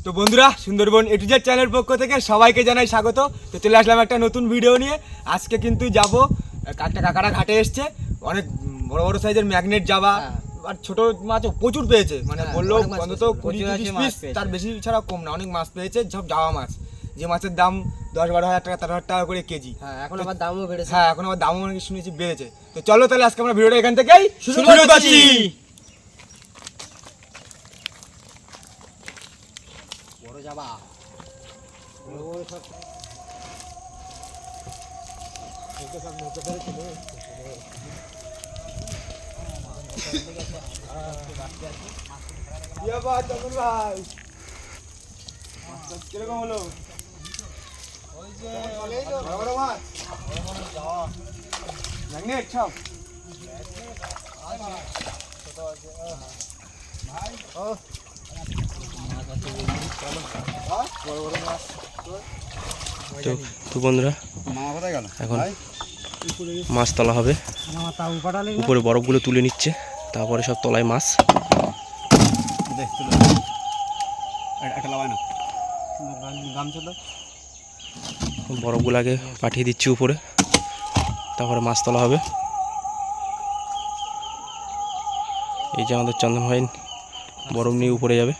তো বন্ধুরা, Sundarban A to Z চ্যানেলের পক্ষ থেকে সবাইকে জানাই স্বাগত। তো চলে আসলাম একটা নতুন ভিডিও নিয়ে। আজকে কিন্তু যাব একটা কাকারা ঘাটে এসছে, অনেক বড় বড় সাইজের ম্যাগনেট জাবা আর ছোট মাছ প্রচুর পেয়েছে, মানে বললো অন্তত 20-30 পিস, তার বেশি ছাড়া কম না, অনেক মাছ পেয়েছে, সব জাবা মাছ। যে মাছের দাম 10-12 হাজার টাকা, 13 হাজার টাকা করে কেজি। এখন আবার দামও বেড়েছে। হ্যাঁ, এখন আবার দামও অনেক শুনেছি বেড়েছে। তো চলো তাহলে আজকে আমরা ভিডিওটা এখান থেকেই শুরু করছি। বড় যাবা কিরকম হলো? ম্যাগনেট সব তো বন্ধুরা, এখন মাছ তোলা হবে। উপরে বরফগুলো তুলে নিচ্ছে, তারপরে সব তলায় মাছ। বরফগুলো আগে পাঠিয়ে দিচ্ছি উপরে, তারপরে মাছ তোলা হবে। এই যে আমাদের চন্দন ভাই বরফ নিয়ে উপরে যাবে।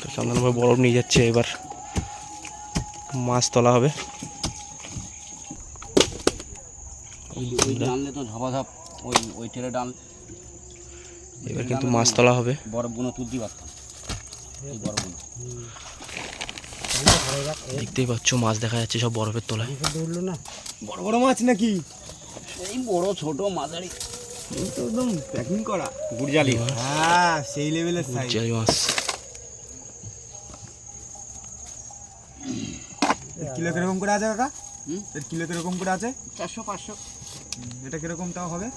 তো চন্দন ভাই বরফ নিয়ে যাচ্ছে, এবার মাছ তোলা হবে। এবার কিন্তু মাছ তোলা হবে। বরফগুলো তুলতে পারতাম, দেখতেই পাচ্ছ মাছ দেখা যাচ্ছে সব বরফের তলায়। বড় বড় মাছ নাকি? এই বড় ছোট মাঝারি একদম প্যাকিং করা গুড়জালি। হ্যাঁ, সেই লেভেলের সাইজ গুড়জালি মাছ। কিলো কিরকম করে আছে কাকা? এর কিলো কিরকম করে আছে? 400-500। এটা কিরকম তাও হবে?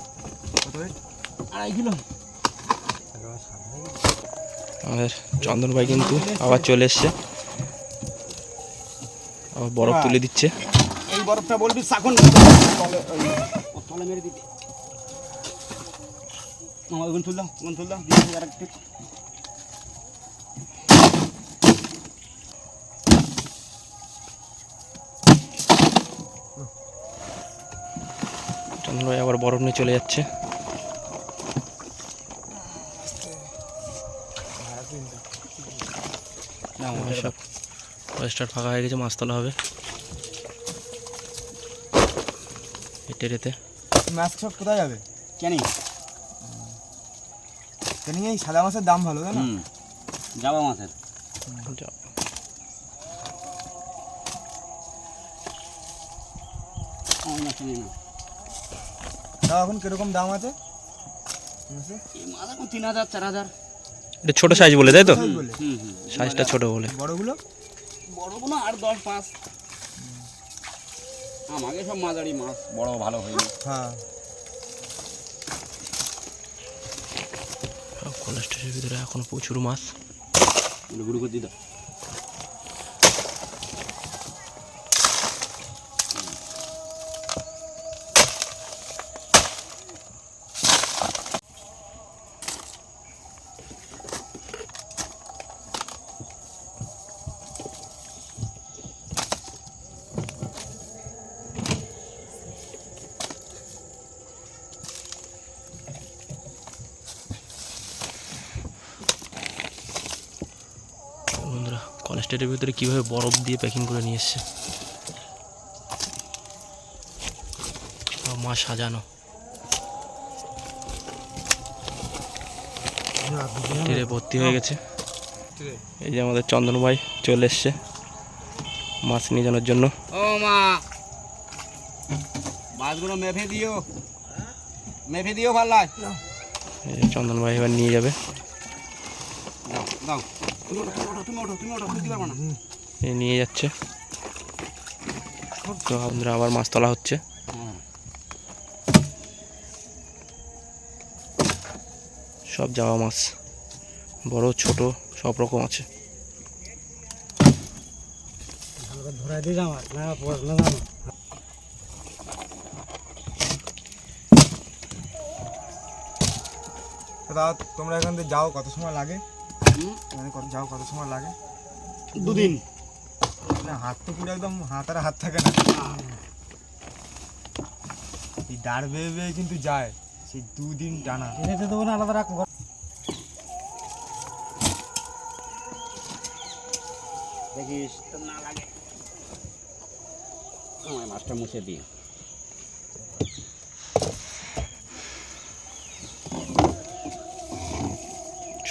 কত ওয়েট? 2.5 কিলো। আমাদের চন্দন ভাই কিন্তু আবার চলে এসছে, আবার বরফ তুলে দিচ্ছে। এই বরফটা বলবি সাখন তলে মেরে দিতে। আমার ওগুন তুললাম, চন্দন ভাই আবার বরফ নিয়ে চলে যাচ্ছে। সব ওয়েস্টার ফাঁকা হয়ে গেছে, মাছ তোলা হবে হেঁটে রেতে। মাছ সব কোথায় যাবে? কেন এই সাদা মাছের দাম ভালো, তাই না? জাবা মাছের তাও এখন কিরকম দাম আছে? এই মাছ এখন 3,000-4,000। এটা ছোট সাইজ বলে, তাই তো? হুম সাইজটা ছোট বলে। বড়গুলো বড়গুলো 8-10-5। আমাকে সব মাঝারি মাছ, বড় ভালো হয়নি। হ্যাঁ, কোলেস্ট্রলের ভিতরে এখনো প্রচুর মাছ। গুঁড়ো করে দিদা। বন্ধুরা, কোলেস্ট্রলের ভিতরে কীভাবে বরফ দিয়ে প্যাকিং করে নিয়ে এসছে, মাছ সাজানো। ট্রে ভর্তি হয়ে গেছে। এই যে আমাদের চন্দন ভাই চলে এসছে মাছ নিয়ে যাওয়ার জন্য। ও মা, মাছগুলো মেপে দিও ভালো। এই যে চন্দন ভাই এবার নিয়ে যাবে। দাও, তুমি ওঠো, তুলতে পারবো না। এই নিয়ে যাচ্ছে। তো আপনারা আবার মাছ তোলা হচ্ছে। সব জাবা মাছ, বড় ছোট সব রকম আছে। ধরাই দিয়ে যাও না, তো তাও তোমরা এখান থেকে যাও কত সময় লাগে? যাও কত সময় লাগে? 2 দিন। না হাত তো পুরো একদম হাত আর হাত থাকে না, এই দাঁড় বেয়ে বেয়ে কিন্তু যায় সেই 2 দিন টানা। যেতে দেবো না, আলাদা রাখ। দেখিস তো না লাগে, আমার মাছটা মুছে দিই।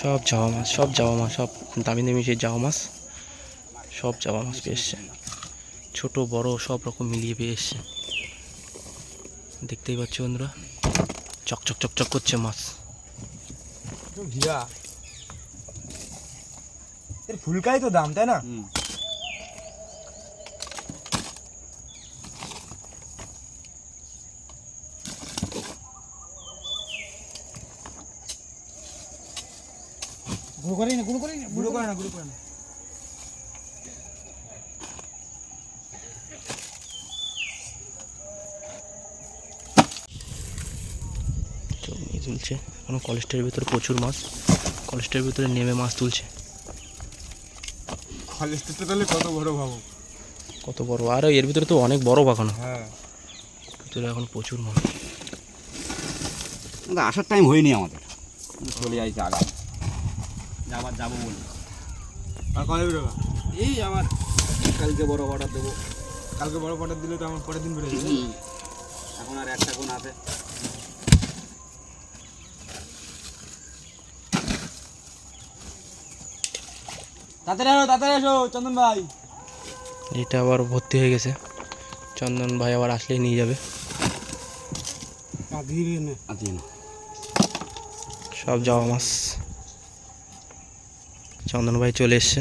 সব জাওয়া মাছ, সব দামি দামি সেই জাওয়া মাছ, সব জাওয়া মাছ পেয়ে এসছে, ছোট বড় সব রকম মিলিয়ে পেয়ে এসছে। দেখতেই পাচ্ছ বন্ধুরা, চকচক চকচক করছে মাছ। ঘিরা এর ফুলকাই তো দাম, তাই না? গুঁড়ো করে না, গুঁড়ো করে না, গুঁড়ো করে না, গুঁড়ো করে না। তুলছে এখনো কলেস্টের ভিতরে প্রচুর মাছ, কলেস্টের ভিতরে নেমে মাছ তুলছে। কলেস্টের তাহলে কত বড় ভাবো, কত বড়, আর এর ভিতরে তো অনেক বড় বাগানো। হ্যাঁ ভিতরে এখন প্রচুর মাছ। আসার টাইম হয়নি আমাদের, চলে যাইছে আগা, যাবো বলি। আর কবে বেরোবা? এই আমার কালকে বড় অর্ডার দেবো। কালকে বড় অর্ডার দিলে তো আমার পরের দিন বেরোবে। এখন আর একটা কোন আছে। তাড়াতাড়ি এসো চন্দন ভাই। এটা আবার ভর্তি হয়ে গেছে, চন্দন ভাই আবার আসলেই নিয়ে যাবে। সব জাওয়া মাছ, চন্দন ভাই চলে এসছে।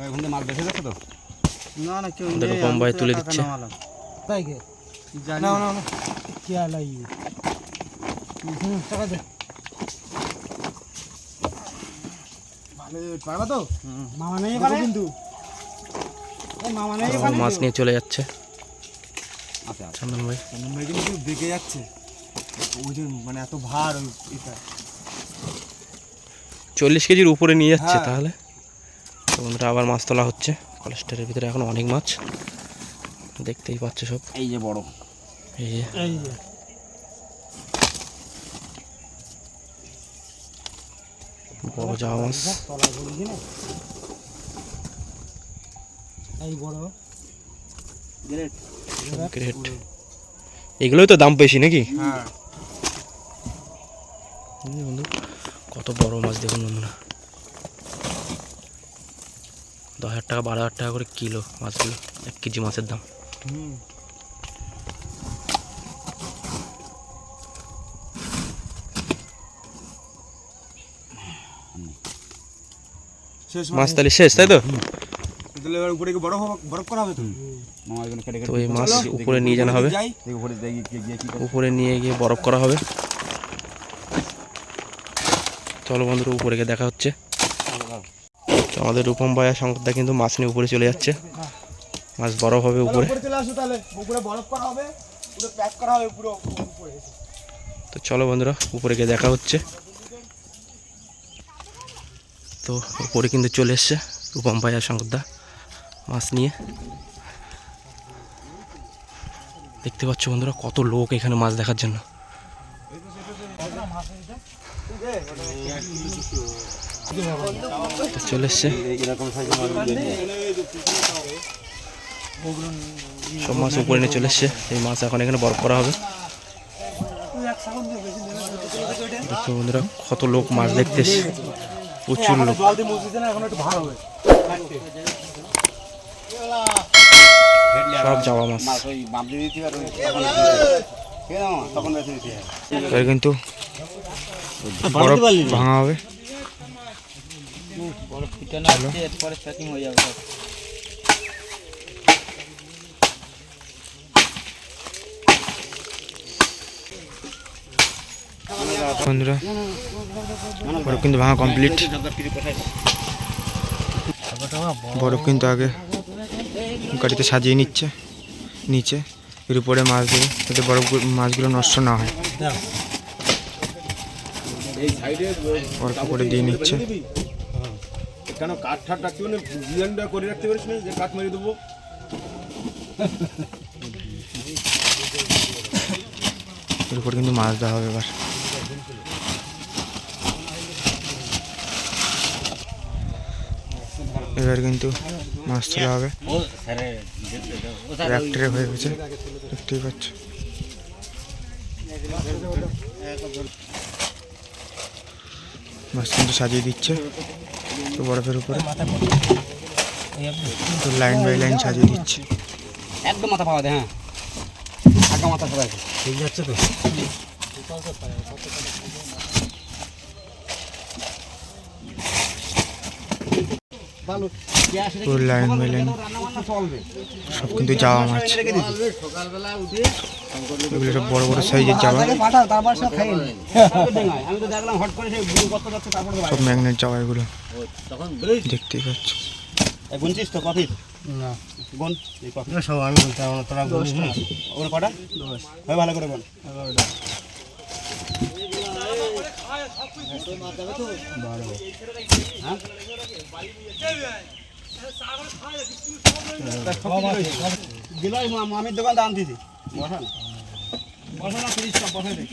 এখন মাছ বেঁচে যাচ্ছে তো না, না কেউ দেখো বোম্বাই তুলে দিচ্ছে। না না না কি আলাই টাকা দে, ভালো পারবা তো? মামা নেই পারে কিন্তু মামা নেই মাছ নিয়ে চলে যাচ্ছে আচ্ছা চন্দন ভাই। চন্দন ভাই কিন্তু দেখে যাচ্ছে, ওই যে মানে এত ভার ওই এটা 40 কেজির উপরে নিয়ে যাচ্ছে। হ্যাঁ। তাহলে তো বন্ধুরা আবার মাছ তোলা হচ্ছে, কলেস্টারের ভিতরে এখন অনেক মাছ দেখতেই পাচ্ছ সব। এই যে বড়, এই যে এই যে বড় জাওয়া মাছ, এই বড় গ্রেট। গ্রেট। এগুলোই তো দাম বেশি নাকি? হ্যাঁ বন্ধু কত বড় মাছ দেখুন বন্ধুরা, 10,000 টাকা 12,000 টাকা করে কিলো মাছগুলো, 1 কেজি মাছের দাম। শেষ মাছ তাহলে শেষ, তাই তো? তাহলে এবার উপরে কি বরফ করা হবে তো? মামা এগুলো কেটে তো এই মাছ উপরে নিয়ে জানা হবে, যাই উপরে গিয়ে কি করে উপরে নিয়ে গিয়ে বরফ করা হবে। চলো বন্ধুরা উপরে গিয়ে দেখা হচ্ছে। তো আমাদের রূপম ভাই আর শঙ্করদা কিন্তু মাছ নিয়ে উপরে চলে যাচ্ছে, মাছ বরফ হবে উপরে। উপরে চলে আসো, তাহলে উপরে বরফ করা হবে, পুরো প্যাক করা হবে পুরো উপরে। তো চলো বন্ধুরা উপরে গিয়ে দেখা হচ্ছে। তো উপরে কিন্তু চলে এসছে রূপম ভাই আর শঙ্করদা মাছ নিয়ে। দেখতে পাচ্ছ বন্ধুরা কত লোক এখানে মাছ দেখার জন্য। তো চলে এসছে সব মাছ উপরে নিয়ে চলে এসছে, এই মাছ এখন এখানে বরফ করা হবে। দেখো বন্ধুরা কত লোক মাছ দেখতে এসছে, প্রচুর লোক। সব জাওয়া মাছ ওই বামদি দিতে আর তখন বেঁচে দিতে এবার কিন্তু বরফ ভাঙা হবে। বরফ পিটানো আছে, এরপরে প্যাকিং হয়ে যাবে সব। বন্ধুরা বরফ কিন্তু ভাঙা কমপ্লিট। বরফ কিন্তু আগে গাড়িতে সাজিয়ে নিচ্ছে, নিচে, এর উপরে মাছ দেবে যাতে বড় মাছগুলো নষ্ট না হয়। অল্প করে দিয়ে নিচ্ছে। কেন কাঠ ঠাট রাখতে পারি ডিজাইনটা করে রাখতে পারিস না যে কাঠ মেরে দেবো। এর উপর কিন্তু মাছ দেওয়া হবে এবার। এবার কিন্তু মাছ তোলা হবে। এক ট্রে হয়ে গেছে, দেখতেই পাচ্ছ। মাছ কিন্তু সাজিয়ে দিচ্ছে তো বরফের উপরে, তো লাইন বাই লাইন সাজিয়ে দিচ্ছে। একদম মাথা পাওয়া যায়, হ্যাঁ আগা মাথা সবাই ঠিক যাচ্ছে তো। পুরো লাইন বাই লাইন সব কিন্তু যাওয়া মাছ, এগুলো সব বড় বড় সাইজের যাওয়া, সব ম্যাগনেট যাওয়া এগুলো দেখতেই পাচ্ছ। গুনছিস তো কফি না গুন এই কফি সব আমি বলতে আমার তোরা গুনিস না ওর কটা 10 ভাই ভালো করে বল 11টা দিলাই মামির দোকান দান দিছি বসা না বসা না প্লিজ সব বসা দে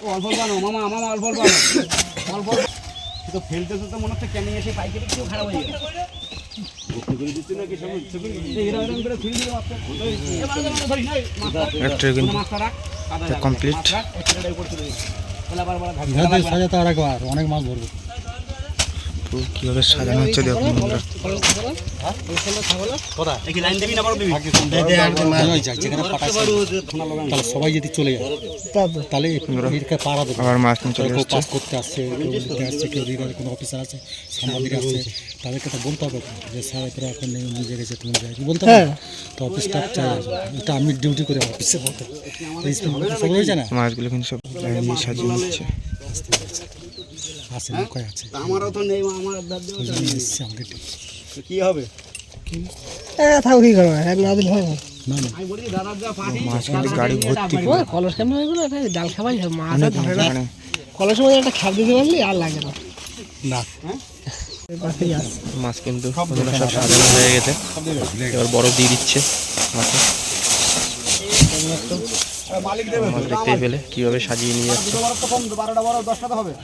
ও অল্প বানো মামা মামা অল্প বানো অল্প তো ফেলতে তো মনে হচ্ছে ক্যানিং এসে পাইকারি কিছু খারাপ হয়ে যাবে বুঝতে করে দিচ্ছ না কি সব ছবি এরকম করে খুলে দিও আপনি একটা কিন্তু কমপ্লিট। সাজাতে আর একবার অনেক মাছ ধরবো। তো কিভাবে সাজানো হচ্ছে দেখুন বন্ধুরা। সবাই যদি চলে যায় তাহলে আবার মাছ নিয়ে চলে কেউ এসছে। পাস করতে আসছে কেউ লিখতে আসছে কেউ রিডারে কোনো অফিসার আছে সাংবাদিক আসছে তাদেরকে তো বলতে হবে যে স্যার এরা এখন নিজে গেছে তুমি যাই বলতে হবে তো অফিস স্টাফ চাই এটা আমি ডিউটি করে অফিসে বলতে সব রয়েছে না মাছগুলো কিন্তু সব লাইন দিয়ে সাজিয়ে নিচ্ছে। আছে নৌকায় আছে আমারও তো নেই আমার দাদু আমাকে কি হবে থাকো কি করবো এক না দিলে হয় না। আমি বলি দাদা যা পার্টি মাছ কিন্তু গাড়ি ভর্তি ওই কলস কেমন হয়ে গেলো জাল খাবাই মাছ আর ধরে না। মানে কলসের মধ্যে একটা খ্যাপ দিতে পারলি আর লাগে না। না মাছ কিন্তু বন্ধুরা সব সাজানো হয়ে গেছে, এবার বরফ দিয়ে দিচ্ছে মাছে। মালিক দেবে মাছ দেখতেই পেলে কিভাবে সাজিয়ে নিয়ে যাচ্ছে। 12টা বড় 10টা হবে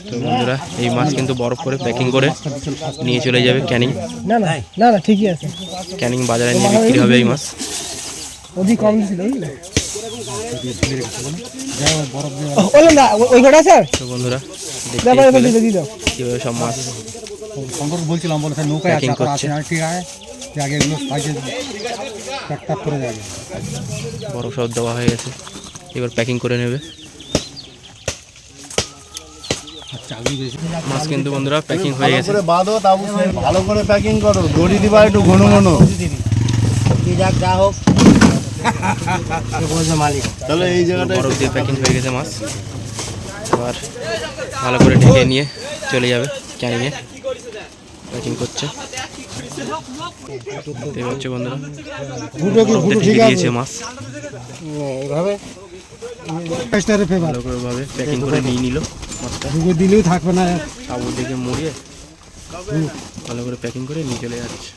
তো বন্ধুরা এই মাছ কিন্তু বরফ করে প্যাকিং করে নিয়ে চলে যাবে ক্যানিং। না না না না ঠিকই আছে, ক্যানিং বাজারে নিয়ে বিক্রি হবে এই মাছ। অধিক কম ছিল বুঝলে ওই কটা স্যার তো বন্ধুরা দেখতেই পেলে কিভাবে সব মাছ শঙ্কর বলছিলাম বলে স্যার নৌকায় আছে Packing আপনারা করছে। আছেন আর ঠিক আছে যে আগে এগুলো সাইজে প্যাক করে যাবে বরফ সব দেওয়া হয়ে গেছে, এবার প্যাকিং করে নেবে মাছ। কিন্তু বন্ধুরা প্যাকিং হয়ে গেছে। বাঁধো তাবু ভালো করে প্যাকিং করো দড়ি দিবা একটু ঘন ঘন যা হোক মালিক তাহলে এই জায়গাটা বরফ দিয়ে প্যাকিং হয়ে গেছে মাছ, এবার ভালো করে ঢেকে নিয়ে চলে যাবে ক্যানিংয়ে প্যাকিং করছে। দেখতে পাচ্ছ বন্ধুরা বরফ দিয়ে ঢেকে দিয়েছে মাছ, এইভাবে ভালো করে ভাবে প্যাকিং করে নিয়ে নিল মাছটা। দিলেও থাকবে না সাবু দিকে মুড়িয়ে ভালো করে প্যাকিং করে নিয়ে চলে যাচ্ছে।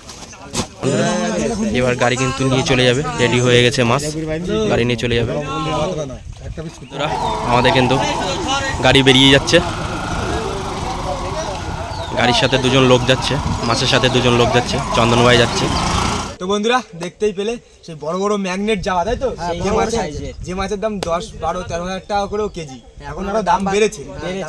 এবার গাড়ি কিন্তু নিয়ে চলে যাবে, রেডি হয়ে গেছে মাছ, গাড়ি নিয়ে চলে যাবে। আমাদের কিন্তু গাড়ি বেরিয়ে যাচ্ছে, গাড়ির সাথে দুজন লোক যাচ্ছে, মাছের সাথে দুজন লোক যাচ্ছে, চন্দন ভাই যাচ্ছে। তো বন্ধুরা দেখতেই পেলে সেই বড় বড় ম্যাগনেট যাওয়া, তাই তো যে মাছের দাম 10, 12, 13 হাজার টাকা করেও কেজি, এখন আরো দাম বেড়েছে।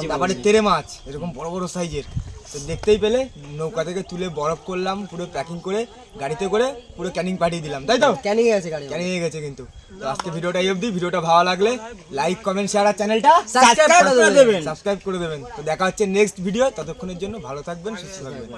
তারপরে তেরে মাছ এরকম বড় বড় সাইজের। তো দেখতেই পেলে নৌকা থেকে তুলে বরফ করলাম, পুরো প্যাকিং করে গাড়িতে করে পুরো ক্যানিং পাঠিয়ে দিলাম, তাই তো ক্যানিং আছে গাড়ি ক্যানিং হয়ে গেছে কিন্তু। তো আজকে ভিডিওটা এই অবধি। ভিডিওটা ভালো লাগলে লাইক কমেন্ট শেয়ার আর চ্যানেলটা সাবস্ক্রাইব করে দেবেন। তো দেখা হচ্ছে নেক্সট ভিডিও, ততক্ষণের জন্য ভালো থাকবেন, সুস্থ থাকবেন।